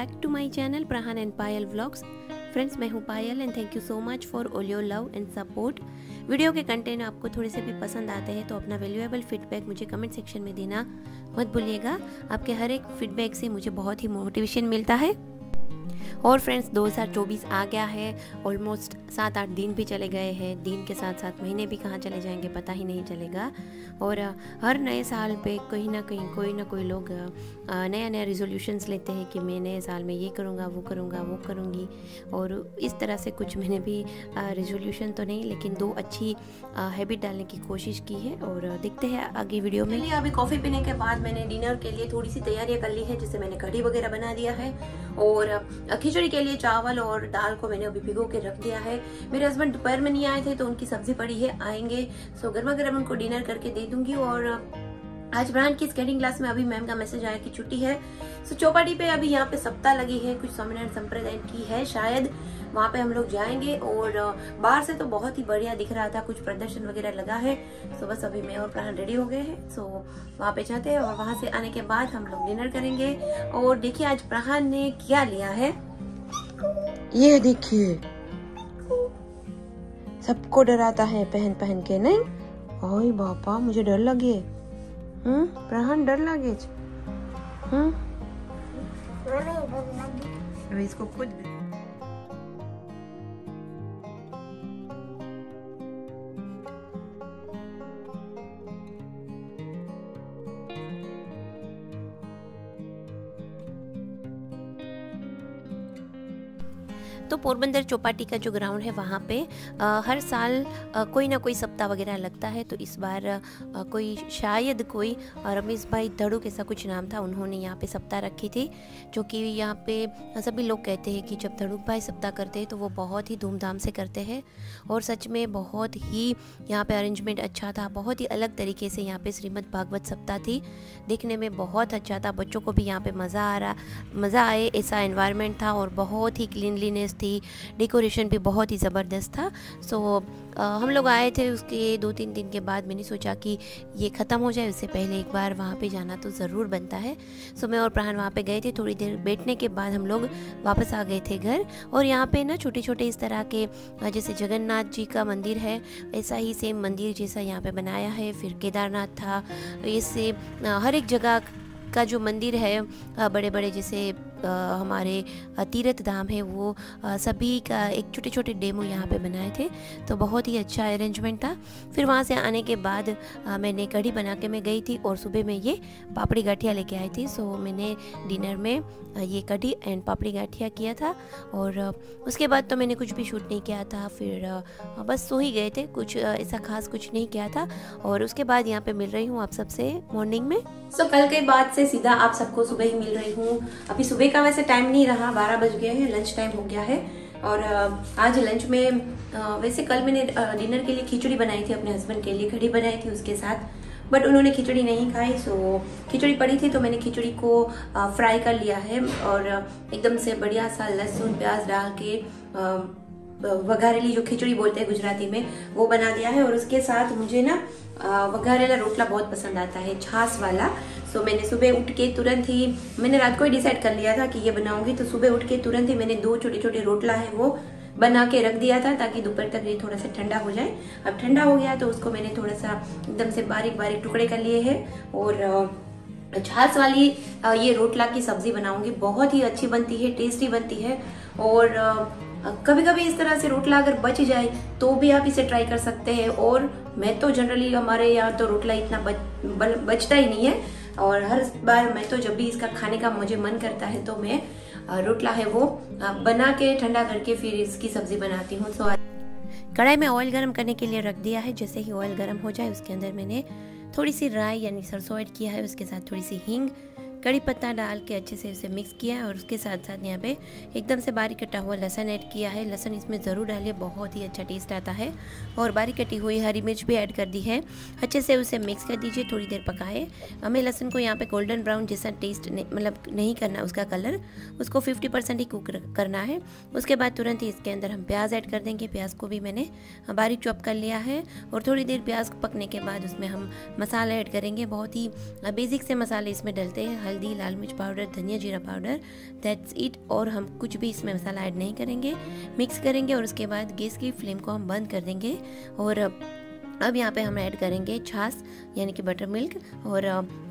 Back to my channel Prahan and Payal vlogs. Friends, मैं हूँ Payal and thank you so much for all your love and support. Video के content आपको थोड़े से भी पसंद आते हैं तो अपना वैल्यूएबल फीडबैक मुझे कमेंट सेक्शन में देना मत भूलिएगा। आपके हर एक फीडबैक से मुझे बहुत ही मोटिवेशन मिलता है। और फ्रेंड्स, 2024 आ गया है। ऑलमोस्ट 7-8 दिन भी चले गए हैं। दिन के साथ साथ महीने भी कहाँ चले जाएंगे पता ही नहीं चलेगा। और हर नए साल पे कहीं ना कहीं कोई ना कोई लोग नया नया रिजोल्यूशंस लेते हैं कि मैं नए साल में ये करूँगा, वो करूँगी। और इस तरह से कुछ मैंने भी रिजोल्यूशन तो नहीं, लेकिन 2 अच्छी हैबिट डालने की कोशिश की है। और देखते हैं आगे वीडियो में। अभी कॉफ़ी पीने के बाद मैंने डिनर के लिए थोड़ी सी तैयारियाँ कर ली है। जैसे मैंने कढ़ी वगैरह बना दिया है और खिचड़ी के लिए चावल और दाल को मैंने अभी भिगो के रख दिया है। मेरे हस्बैंड दोपहर में नहीं आए थे तो उनकी सब्जी पड़ी है, आएंगे सो गर्मा गर्म उनको डिनर करके दे दूंगी। और आज ब्रांड की स्केटिंग क्लास में अभी मैम का मैसेज आया कि छुट्टी है। सो चौपाटी पे अभी यहाँ पे सप्ताह लगी है, कुछ स्वामीनारायण संप्रदाय की है शायद, वहाँ पे हम लोग जाएंगे। और बाहर से तो बहुत ही बढ़िया दिख रहा था, कुछ प्रदर्शन वगैरह लगा है। सो बस अभी मैं और प्राण रेडी हो गए हैं। सो वहाँ पे जाते हैं और वहाँ से आने के बाद हम लोग डिनर करेंगे। और देखिए आज प्राण ने क्या लिया है, ये देखिए, सबको डराता है पहन पहन के। नहीं ओए बापा, मुझे डर लगे। प्राण डर लगे। इसको खुद तो पोरबंदर चौपाटी का जो ग्राउंड है वहाँ पे हर साल कोई ना कोई सप्ताह वगैरह लगता है। तो इस बार कोई शायद कोई रमेश भाई धड़ुक ऐसा कुछ नाम था, उन्होंने यहाँ पे सप्ताह रखी थी। जो कि यहाँ पे सभी लोग कहते हैं कि जब धड़ुक भाई सप्ताह करते हैं तो वो बहुत ही धूमधाम से करते हैं। और सच में बहुत ही यहाँ पे अरेंजमेंट अच्छा था, बहुत ही अलग तरीके से यहाँ पे श्रीमद् भागवत सप्ताह थी। देखने में बहुत अच्छा था, बच्चों को भी यहाँ पे मज़ा आए ऐसा एनवायरनमेंट था। और बहुत ही क्लीनलीनेस थी, डेकोरेशन भी बहुत ही ज़बरदस्त था। सो हम लोग आए थे, उसके 2-3 दिन के बाद मैंने सोचा कि ये ख़त्म हो जाए उससे पहले एक बार वहाँ पे जाना तो ज़रूर बनता है। सो मैं और प्राण वहाँ पे गए थे। थोड़ी देर बैठने के बाद हम लोग वापस आ गए थे घर। और यहाँ पे ना छोटे छोटे इस तरह के जैसे जगन्नाथ जी का मंदिर है, ऐसा ही सेम मंदिर जैसा यहाँ पे बनाया है। फिर केदारनाथ था, इससे हर एक जगह का जो मंदिर है, बड़े बड़े जैसे हमारे तीर्थ धाम है, वो सभी का एक छोटे छोटे डेमो यहाँ पे बनाए थे। तो बहुत ही अच्छा अरेंजमेंट था। फिर वहाँ से आने के बाद मैंने कढ़ी बना के मैं गई थी और सुबह में ये पापड़ी गाठिया लेके आई थी। सो मैंने डिनर में ये कढ़ी एंड पापड़ी गाठिया किया था। और उसके बाद तो मैंने कुछ भी शूट नहीं किया था। फिर बस सो ही गए थे, कुछ ऐसा खास कुछ नहीं किया था। और उसके बाद यहाँ पे मिल रही हूँ आप सबसे मॉर्निंग में। सो कल के बाद से सीधा आप सबको सुबह ही मिल रही हूँ। अभी सुबह का वैसे टाइम नहीं रहा, 12 बज गए हैं, लंच टाइम हो गया है। और आज लंच में वैसे कल मैंने डिनर के लिए खिचड़ी बनाई थी, अपने हस्बैंड के लिए कढ़ी बनाई थी उसके साथ, बट उन्होंने खिचड़ी नहीं खाई। सो खिचड़ी पड़ी थी तो मैंने खिचड़ी को फ्राई कर लिया है और एकदम से बढ़िया सा लहसुन प्याज डाल के वघारेली जो खिचड़ी बोलते हैं गुजराती में, वो बना दिया है। और उसके साथ मुझे ना वघारेला रोटला बहुत पसंद आता है, छाछ वाला। सो मैंने सुबह उठ के तुरंत ही, मैंने रात को ही डिसाइड कर लिया था कि ये बनाऊंगी, तो सुबह उठ के तुरंत ही मैंने 2 छोटे छोटे रोटला है वो बना के रख दिया था ताकि दोपहर तक ये थोड़ा सा ठंडा हो जाए। अब ठंडा हो गया तो उसको मैंने थोड़ा सा एकदम से बारीक बारीक टुकड़े कर लिए हैं। और छाछ वाली ये रोटला की सब्जी बनाऊंगी, बहुत ही अच्छी बनती है, टेस्टी बनती है। और कभी कभी इस तरह से रोटला अगर बच जाए तो भी आप इसे ट्राई कर सकते हैं। और मैं तो जनरली हमारे यहाँ तो रोटला इतना बचता ही नहीं है। और हर बार मैं तो जब भी इसका खाने का मुझे मन करता है तो मैं रोटला है वो बना के ठंडा करके फिर इसकी सब्जी बनाती हूँ। सो कढ़ाई में ऑयल गरम करने के लिए रख दिया है। जैसे ही ऑयल गरम हो जाए उसके अंदर मैंने थोड़ी सी राई यानी सरसों ऐड किया है, उसके साथ थोड़ी सी हींग, कड़ी पत्ता डाल के अच्छे से इसे मिक्स किया है। और उसके साथ साथ यहाँ पे एकदम से बारीक कटा हुआ लहसुन ऐड किया है। लहसुन इसमें ज़रूर डालिए, बहुत ही अच्छा टेस्ट आता है। और बारीक कटी हुई हरी मिर्च भी ऐड कर दी है। अच्छे से उसे मिक्स कर दीजिए, थोड़ी देर पकाए। हमें लहसुन को यहाँ पे गोल्डन ब्राउन जैसा टेस्ट मतलब नहीं करना, उसका कलर उसको 50% ही कुक करना है। उसके बाद तुरंत ही इसके अंदर हम प्याज ऐड कर देंगे। प्याज को भी मैंने बारीक चॉप कर लिया है। और थोड़ी देर प्याज पकने के बाद उसमें हम मसाला ऐड करेंगे। बहुत ही बेसिक से मसाले इसमें डलते हैं। हल्दी, लाल मिर्च पाउडर, धनिया जीरा पाउडर, दैट्स इट। और हम कुछ भी इसमें मसाला ऐड नहीं करेंगे। मिक्स करेंगे और उसके बाद गैस की फ्लेम को हम बंद कर देंगे। और अब यहाँ पे हम ऐड करेंगे छाछ यानी कि बटर मिल्क। और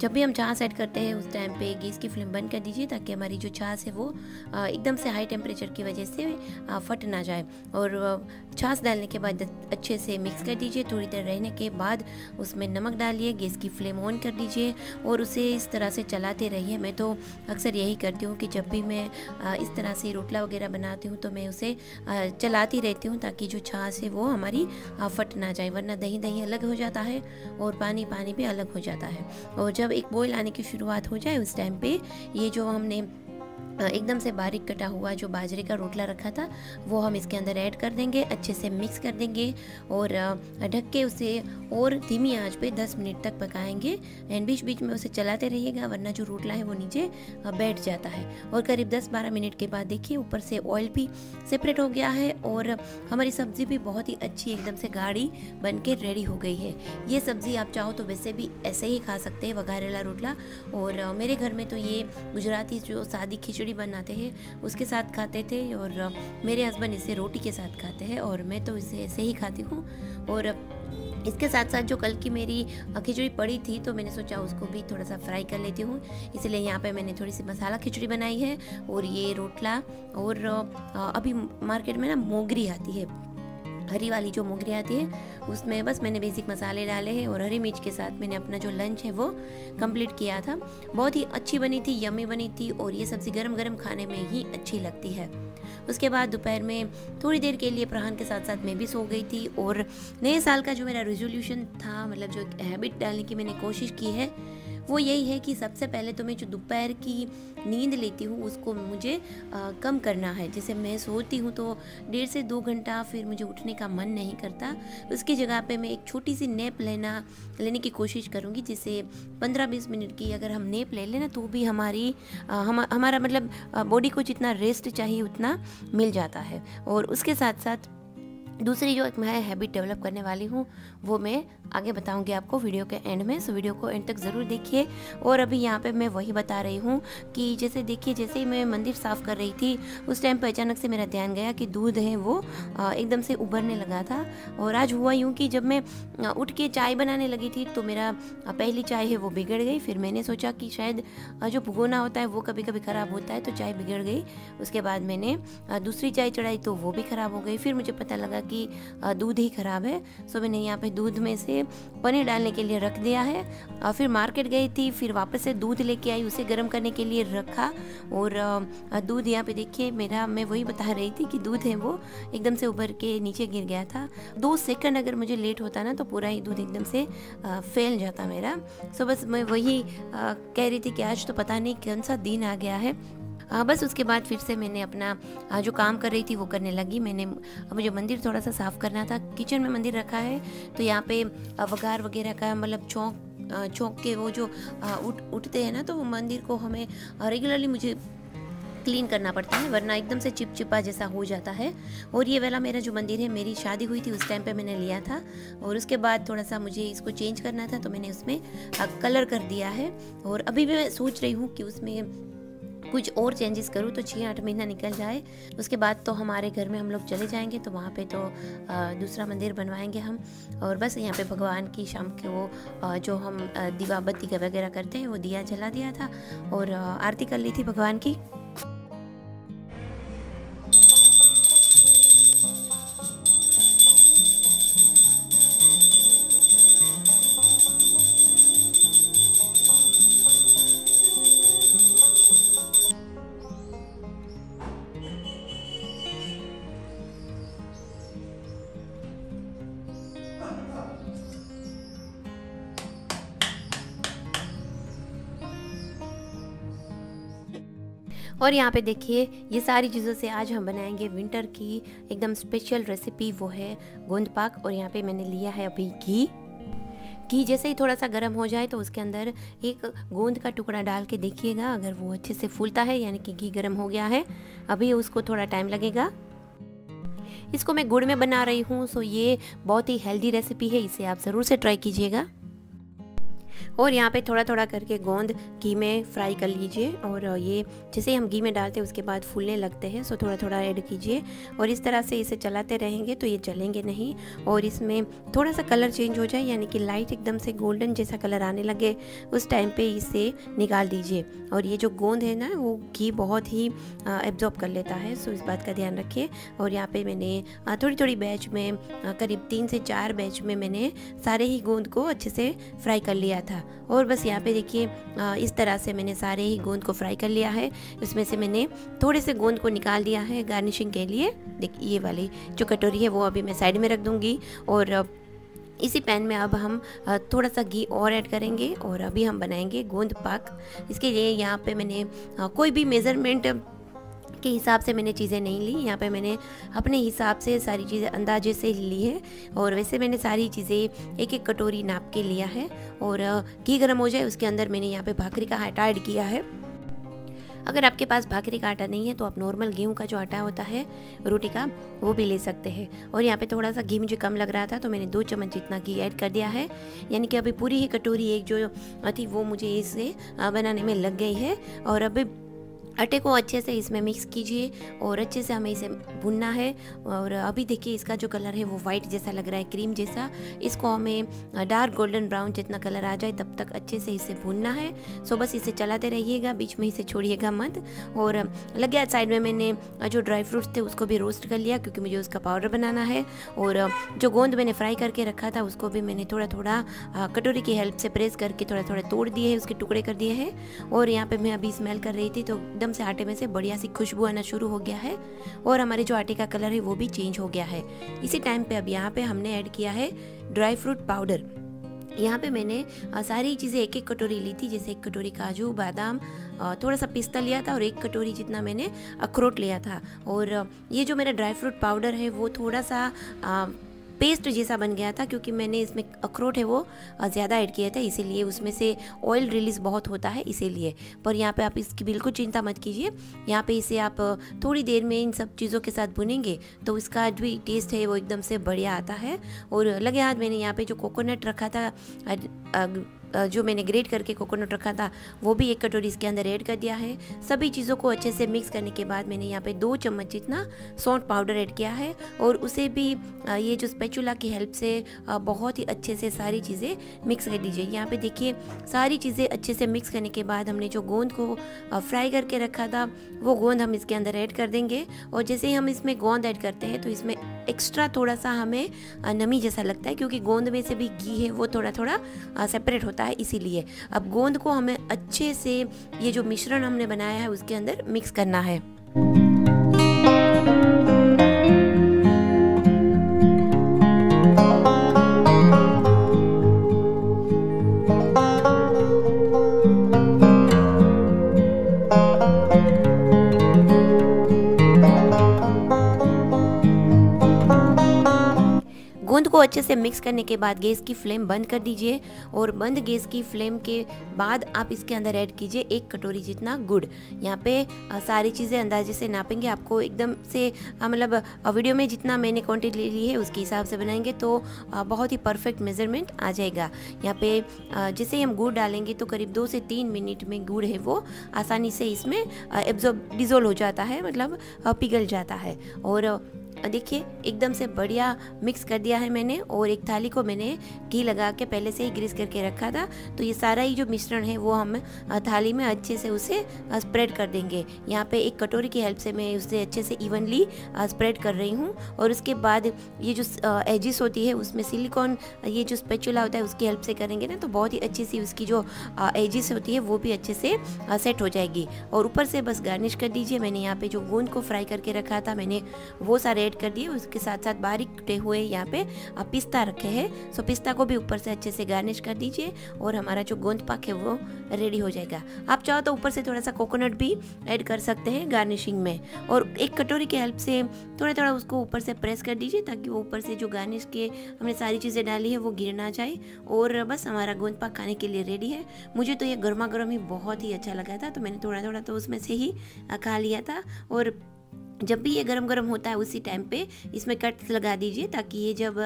जब भी हम छाछ ऐड करते हैं उस टाइम पे गैस की फ्लेम बंद कर दीजिए, ताकि हमारी जो छाछ है वो एकदम से हाई टेम्परेचर की वजह से फट ना जाए। और छाछ डालने के बाद अच्छे से मिक्स कर दीजिए। थोड़ी देर रहने के बाद उसमें नमक डालिए, गैस की फ्लेम ऑन कर दीजिए और उसे इस तरह से चलाते रहिए। मैं तो अक्सर यही करती हूँ कि जब भी मैं इस तरह से रोटला वगैरह बनाती हूँ तो मैं उसे चलाती रहती हूँ, ताकि जो छाछ है वो हमारी फट ना जाए, वरना दही दही अलग हो जाता है और पानी पानी भी अलग हो जाता है। और जब एक बॉईल आने की शुरुआत हो जाए उस टाइम पे ये जो हमने एकदम से बारीक कटा हुआ जो बाजरे का रोटला रखा था वो हम इसके अंदर ऐड कर देंगे, अच्छे से मिक्स कर देंगे और ढक के उसे और धीमी आंच पे 10 मिनट तक पकाएंगे। एंड बीच बीच में उसे चलाते रहिएगा, वरना जो रोटला है वो नीचे बैठ जाता है। और करीब 10-12 मिनट के बाद देखिए ऊपर से ऑयल भी सेपरेट हो गया है और हमारी सब्ज़ी भी बहुत ही अच्छी एकदम से गाढ़ी बन के रेडी हो गई है। ये सब्ज़ी आप चाहो तो वैसे भी ऐसे ही खा सकते हैं, वघारेला रोटला। और मेरे घर में तो ये गुजराती जो सादी खिचड़ी बनाते हैं उसके साथ खाते थे और मेरे हस्बैंड इसे रोटी के साथ खाते हैं और मैं तो इसे ऐसे ही खाती हूँ। और इसके साथ साथ जो कल की मेरी खिचड़ी पड़ी थी तो मैंने सोचा उसको भी थोड़ा सा फ्राई कर लेती हूँ, इसलिए यहाँ पे मैंने थोड़ी सी मसाला खिचड़ी बनाई है। और ये रोटला और अभी मार्केट में ना मोगरी आती है, हरी वाली जो मोगरी आती है, उसमें बस मैंने बेसिक मसाले डाले हैं और हरी मिर्च के साथ मैंने अपना जो लंच है वो कंप्लीट किया था। बहुत ही अच्छी बनी थी, यम्मी बनी थी और ये सब्ज़ी गरम गरम खाने में ही अच्छी लगती है। उसके बाद दोपहर में थोड़ी देर के लिए प्रहान के साथ साथ मैं भी सो गई थी। और नए साल का जो मेरा रेजोल्यूशन था, मतलब जो हैबिट डालने की मैंने कोशिश की है वो यही है कि सबसे पहले तो मैं जो दोपहर की नींद लेती हूँ उसको मुझे कम करना है। जैसे मैं सोती हूँ तो 1.5 से 2 घंटा फिर मुझे उठने का मन नहीं करता, उसकी जगह पे मैं एक छोटी सी नैप लेने की कोशिश करूँगी, जिससे 15-20 मिनट की अगर हम नैप ले लें ना तो भी हमारा मतलब बॉडी को जितना रेस्ट चाहिए उतना मिल जाता है। और उसके साथ साथ दूसरी जो एक मैं हैबिट डेवलप करने वाली हूँ वो मैं आगे बताऊंगी आपको वीडियो के एंड में, सो वीडियो को एंड तक ज़रूर देखिए। और अभी यहाँ पे मैं वही बता रही हूँ कि जैसे देखिए, जैसे ही मैं मंदिर साफ़ कर रही थी उस टाइम पर अचानक से मेरा ध्यान गया कि दूध है वो एकदम से उभरने लगा था। और आज हुआ यूँ कि जब मैं उठ के चाय बनाने लगी थी तो मेरा पहली चाय है वो बिगड़ गई। फिर मैंने सोचा कि शायद जो भगोना होता है वो कभी कभी ख़राब होता है, तो चाय बिगड़ गई। उसके बाद मैंने दूसरी चाय चढ़ाई तो वो भी ख़राब हो गई। फिर मुझे पता लगा कि दूध ही ख़राब है, सो मैंने यहाँ पे दूध में से पनीर डालने के लिए रख दिया है। फिर मार्केट गई थी, फिर वापस से दूध लेके आई, उसे गर्म करने के लिए रखा। और दूध यहाँ पे देखिए मैं वही बता रही थी कि दूध है वो एकदम से उभर के नीचे गिर गया था। 2 सेकंड अगर मुझे लेट होता ना तो पूरा ही दूध एकदम से फैल जाता मेरा। सो बस मैं वही कह रही थी कि आज तो पता नहीं कौन सा दिन आ गया है। बस उसके बाद फिर से मैंने अपना जो काम कर रही थी वो करने लगी। मुझे मंदिर थोड़ा सा साफ़ करना था, किचन में मंदिर रखा है तो यहाँ पे वघार वगैरह का मतलब चौक के वो जो उठते हैं ना, तो वो मंदिर को हमें रेगुलरली मुझे क्लीन करना पड़ता है, वरना एकदम से चिपचिपा जैसा हो जाता है। और ये वाला मेरा जो मंदिर है, मेरी शादी हुई थी उस टाइम पे मैंने लिया था और उसके बाद थोड़ा सा मुझे इसको चेंज करना था तो मैंने उसमें कलर कर दिया है। और अभी भी मैं सोच रही हूँ कि उसमें कुछ और चेंजेस करूँ तो 6-8 महीना निकल जाए, उसके बाद तो हमारे घर में हम लोग चले जाएंगे तो वहाँ पे तो दूसरा मंदिर बनवाएंगे हम। और बस यहाँ पे भगवान की शाम के वो जो हम दीवा बत्ती वगैरह करते हैं वो दिया जला दिया था और आरती कर ली थी भगवान की। और यहाँ पे देखिए ये सारी चीज़ों से आज हम बनाएंगे विंटर की एकदम स्पेशल रेसिपी, वो है गोंद पाक। और यहाँ पे मैंने लिया है अभी घी जैसे ही थोड़ा सा गर्म हो जाए तो उसके अंदर एक गोंद का टुकड़ा डाल के देखिएगा, अगर वो अच्छे से फूलता है यानी कि घी गर्म हो गया है। अभी उसको थोड़ा टाइम लगेगा। इसको मैं गुड़ में बना रही हूँ, सो ये बहुत ही हेल्दी रेसिपी है, इसे आप ज़रूर से ट्राई कीजिएगा। और यहाँ पे थोड़ा थोड़ा करके गोंद घी में फ्राई कर लीजिए। और ये जैसे हम घी में डालते हैं उसके बाद फूलने लगते हैं, सो थोड़ा थोड़ा ऐड कीजिए और इस तरह से इसे चलाते रहेंगे तो ये जलेंगे नहीं। और इसमें थोड़ा सा कलर चेंज हो जाए, यानी कि लाइट एकदम से गोल्डन जैसा कलर आने लगे, उस टाइम पे इसे निकाल दीजिए। और ये जो गोंद है ना वो घी बहुत ही एब्जॉर्ब कर लेता है, सो इस बात का ध्यान रखिए। और यहाँ पे मैंने थोड़ी थोड़ी बैच में करीब 3 से 4 बैच में मैंने सारे ही गोंद को अच्छे से फ्राई कर लिया था। और बस यहाँ पे देखिए इस तरह से मैंने सारे ही गोंद को फ्राई कर लिया है। इसमें से मैंने थोड़े से गोंद को निकाल दिया है गार्निशिंग के लिए। देखिए ये वाली जो कटोरी है वो अभी मैं साइड में रख दूँगी। और इसी पैन में अब हम थोड़ा सा घी और ऐड करेंगे और अभी हम बनाएंगे गोंद पाक। इसके लिए यहाँ पे मैंने कोई भी मेज़रमेंट के हिसाब से मैंने चीज़ें नहीं ली, यहाँ पे मैंने अपने हिसाब से सारी चीज़ें अंदाजे से ली है। और वैसे मैंने सारी चीज़ें एक एक कटोरी नाप के लिया है। और घी गर्म हो जाए उसके अंदर मैंने यहाँ पे भाकरी का आटा ऐड किया है। अगर आपके पास भाकरी का आटा नहीं है तो आप नॉर्मल गेहूं का जो आटा होता है रोटी का वो भी ले सकते हैं। और यहाँ पे थोड़ा सा घी मुझे कम लग रहा था तो मैंने 2 चम्मच जितना घी ऐड कर दिया है, यानी कि अभी पूरी ही कटोरी एक जो थी वो मुझे इसे बनाने में लग गई है। और अभी आटे को अच्छे से इसमें मिक्स कीजिए और अच्छे से हमें इसे भुनना है। और अभी देखिए इसका जो कलर है वो वाइट जैसा लग रहा है, क्रीम जैसा। इसको हमें डार्क गोल्डन ब्राउन जितना कलर आ जाए तब तक अच्छे से इसे भुनना है। सो बस इसे चलाते रहिएगा, बीच में इसे छोड़िएगा मत। और लग गया साइड में मैंने जो ड्राई फ्रूट्स थे उसको भी रोस्ट कर लिया क्योंकि मुझे उसका पाउडर बनाना है। और जो गोंद मैंने फ्राई करके रखा था उसको भी मैंने थोड़ा थोड़ा कटोरी की हेल्प से प्रेस करके थोड़ा थोड़ा तोड़ दिए हैं, उसके टुकड़े कर दिए हैं। और यहाँ पे मैं अभी स्मेल कर रही थी तो एकदम से आटे में से बढ़िया सी खुशबू आना शुरू हो गया है और हमारे जो आटे का कलर है वो भी चेंज हो गया है। इसी टाइम पे अब यहाँ पे हमने ऐड किया है ड्राई फ्रूट पाउडर। यहाँ पे मैंने सारी चीज़ें एक एक कटोरी ली थी, जैसे 1 कटोरी काजू बादाम, थोड़ा सा पिस्ता लिया था और 1 कटोरी जितना मैंने अखरोट लिया था। और ये जो मेरा ड्राई फ्रूट पाउडर है वो थोड़ा सा पेस्ट जैसा बन गया था क्योंकि मैंने इसमें अखरोट है वो ज़्यादा ऐड किया था, इसीलिए उसमें से ऑयल रिलीज़ बहुत होता है इसीलिए। पर यहाँ पे आप इसकी बिल्कुल चिंता मत कीजिए, यहाँ पे इसे आप थोड़ी देर में इन सब चीज़ों के साथ भुनेंगे तो इसका जो टेस्ट है वो एकदम से बढ़िया आता है। और लगे हाथ मैंने यहाँ पे जो कोकोनट रखा था, जो मैंने ग्रेट करके कोकोनट रखा था वो भी 1 कटोरी इसके अंदर ऐड कर दिया है। सभी चीज़ों को अच्छे से मिक्स करने के बाद मैंने यहाँ पे 2 चम्मच जितना सौंठ पाउडर ऐड किया है और उसे भी ये जो स्पैचुला की हेल्प से बहुत ही अच्छे से सारी चीज़ें मिक्स कर दीजिए। यहाँ पे देखिए सारी चीज़ें अच्छे से मिक्स करने के बाद हमने जो गोंद को फ्राई करके रखा था वो गोंद हम इसके अंदर ऐड कर देंगे। और जैसे ही हम इसमें गोंद ऐड करते हैं तो इसमें एक्स्ट्रा थोड़ा सा हमें नमी जैसा लगता है क्योंकि गोंद में से भी घी है वो थोड़ा थोड़ा सेपरेट होता है, इसीलिए अब गोंद को हमें अच्छे से ये जो मिश्रण हमने बनाया है उसके अंदर मिक्स करना है। गोंद को अच्छे से मिक्स करने के बाद गैस की फ्लेम बंद कर दीजिए और बंद गैस की फ्लेम के बाद आप इसके अंदर ऐड कीजिए 1 कटोरी जितना गुड़। यहाँ पे सारी चीज़ें अंदाजे से नापेंगे, आपको एकदम से मतलब वीडियो में जितना मैंने क्वांटिटी ली है उसके हिसाब से बनाएंगे तो बहुत ही परफेक्ट मेजरमेंट आ जाएगा। यहाँ पे जैसे ही हम गुड़ डालेंगे तो करीब 2 से 3 मिनट में गुड़ है वो आसानी से इसमें डिज़ोल्व हो जाता है, मतलब पिघल जाता है। और देखिए एकदम से बढ़िया मिक्स कर दिया है मैंने और एक थाली को मैंने घी लगा के पहले से ही ग्रीस करके रखा था। तो ये सारा ही जो मिश्रण है वो हम थाली में अच्छे से उसे स्प्रेड कर देंगे। यहाँ पे 1 कटोरी की हेल्प से मैं उसे अच्छे से इवनली स्प्रेड कर रही हूँ। और उसके बाद ये जो एजिस होती है उसमें सिलिकॉन ये जो स्पैचुला होता है उसकी हेल्प से करेंगे ना तो बहुत ही अच्छी सी उसकी जो एजिस होती है वो भी अच्छे से सेट हो जाएगी। और ऊपर से बस गार्निश कर दीजिए। मैंने यहाँ पे जो गोंद को फ्राई करके रखा था मैंने वो सारे ऐड कर दिए, उसके साथ साथ बारीक कटे हुए यहाँ पे पिस्ता रखे हैं, सो पिस्ता को भी ऊपर से अच्छे से गार्निश कर दीजिए और हमारा जो गोंद पाक है वो रेडी हो जाएगा। आप चाहो तो ऊपर से थोड़ा सा कोकोनट भी ऐड कर सकते हैं गार्निशिंग में। और 1 कटोरी की हेल्प से थोड़ा थोड़ा उसको ऊपर से प्रेस कर दीजिए ताकि वो ऊपर से जो गार्निश के हमने सारी चीज़ें डाली है वो गिर ना जाए। और बस हमारा गोंद पाक खाने के लिए रेडी है। मुझे तो ये गर्मा गर्म ही बहुत ही अच्छा लगा था तो मैंने थोड़ा थोड़ा तो उसमें से ही खा लिया था। और जब भी ये गरम गरम होता है उसी टाइम पे इसमें कट्स लगा दीजिए, ताकि ये जब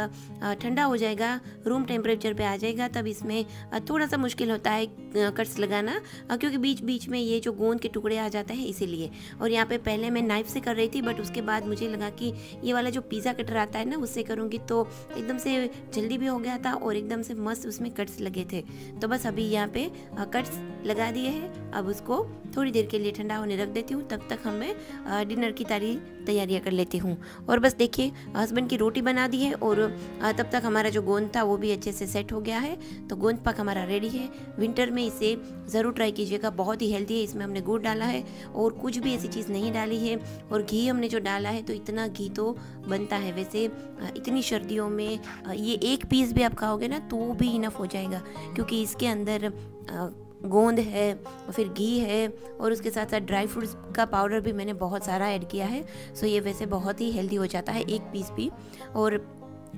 ठंडा हो जाएगा, रूम टेम्परेचर पे आ जाएगा, तब इसमें थोड़ा सा मुश्किल होता है कट्स लगाना, क्योंकि बीच बीच में ये जो गोंद के टुकड़े आ जाते हैं इसीलिए। और यहाँ पे पहले मैं नाइफ़ से कर रही थी, बट उसके बाद मुझे लगा कि ये वाला जो पिज़्ज़ा कटर आता है ना उससे करूँगी तो एकदम से जल्दी भी हो गया था और एकदम से मस्त उसमें कट्स लगे थे। तो बस अभी यहाँ पे कट्स लगा दिए हैं। अब उसको थोड़ी देर के लिए ठंडा होने रख देती हूँ, तब तक हमें डिनर की तैयारियाँ कर लेती हूँ। और बस देखिए हस्बैंड की रोटी बना दी है और तब तक हमारा जो गोंद था वो भी अच्छे से सेट हो गया है। तो गोंद पाक हमारा रेडी है। विंटर में इसे ज़रूर ट्राई कीजिएगा, बहुत ही हेल्दी है। इसमें हमने गुड़ डाला है और कुछ भी ऐसी चीज़ नहीं डाली है, और घी हमने जो डाला है तो इतना घी तो बनता है। वैसे इतनी सर्दियों में ये एक पीस भी आप खाओगे ना तो भी इनफ हो जाएगा, क्योंकि इसके अंदर गोंद है, फिर घी है, और उसके साथ साथ ड्राई फ्रूट्स का पाउडर भी मैंने बहुत सारा ऐड किया है। सो ये वैसे बहुत ही हेल्दी हो जाता है एक पीस भी। और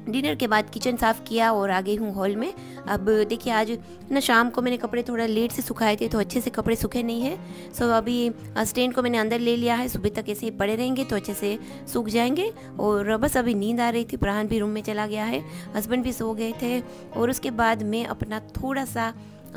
डिनर के बाद किचन साफ़ किया और आ गई हूँ हॉल में। अब देखिए आज ना शाम को मैंने कपड़े थोड़ा लेट से सुखाए थे तो अच्छे से कपड़े सूखे नहीं हैं। सो अभी स्टैंड को मैंने अंदर ले लिया है, सुबह तक ऐसे ही पड़े रहेंगे तो अच्छे से सूख जाएंगे। और बस अभी नींद आ रही थी, प्राण भी रूम में चला गया है, हस्बैंड भी सो गए थे। और उसके बाद मैं अपना थोड़ा सा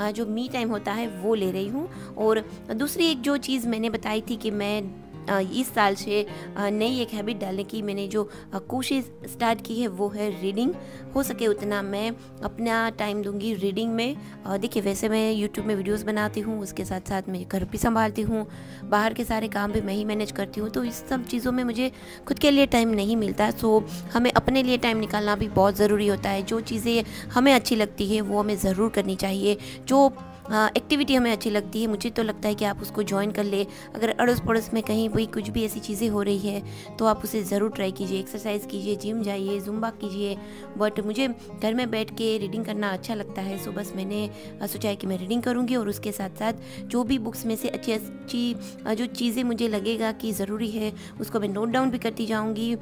जो मी टाइम होता है वो ले रही हूँ। और दूसरी एक जो चीज़ मैंने बताई थी कि मैं इस साल से नई एक हैबिट डालने की मैंने जो कोशिश स्टार्ट की है वो है रीडिंग। हो सके उतना मैं अपना टाइम दूंगी रीडिंग में। देखिए वैसे मैं यूट्यूब में वीडियोस बनाती हूँ, उसके साथ साथ मैं घर भी संभालती हूँ, बाहर के सारे काम भी मैं ही मैनेज करती हूँ, तो इस सब चीज़ों में मुझे खुद के लिए टाइम नहीं मिलता। सो हमें अपने लिए टाइम निकालना भी बहुत ज़रूरी होता है। जो चीज़ें हमें अच्छी लगती है वो हमें ज़रूर करनी चाहिए। जो एक्टिविटी हमें अच्छी लगती है, मुझे तो लगता है कि आप उसको ज्वाइन कर ले। अगर अड़ोस पड़ोस में कहीं भी कुछ भी ऐसी चीज़ें हो रही है तो आप उसे ज़रूर ट्राई कीजिए, एक्सरसाइज कीजिए, जिम जाइए, जुम्बा कीजिए। बट मुझे घर में बैठ के रीडिंग करना अच्छा लगता है। सो बस मैंने सोचा है कि मैं रीडिंग करूँगी, और उसके साथ साथ जो भी बुक्स में से अच्छी अच्छी जो चीज़ें मुझे लगेगा कि ज़रूरी है उसको मैं नोट डाउन भी करती जाऊँगी।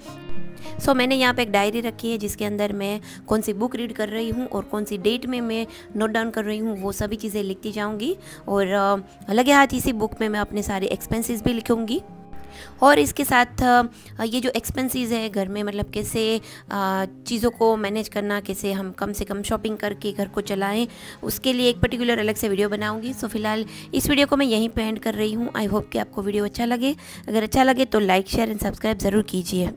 सो मैंने यहाँ पे एक डायरी रखी है जिसके अंदर मैं कौन सी बुक रीड कर रही हूँ और कौन सी डेट में मैं नोट डाउन कर रही हूँ वो सभी चीज़ें लिखती जाऊँगी। और लगे हाथ इसी बुक में मैं अपने सारे एक्सपेंसेस भी लिखूँगी। और इसके साथ ये जो एक्सपेंसेस है घर में, मतलब कैसे चीज़ों को मैनेज करना, कैसे हम कम से कम शॉपिंग करके घर को चलाएं, उसके लिए एक पर्टिकुलर अलग से वीडियो बनाऊंगी। सो फिलहाल इस वीडियो को मैं यहीं पे एंड कर रही हूँ। आई होप कि आपको वीडियो अच्छा लगे। अगर अच्छा लगे तो लाइक, शेयर एंड सब्सक्राइब ज़रूर कीजिए।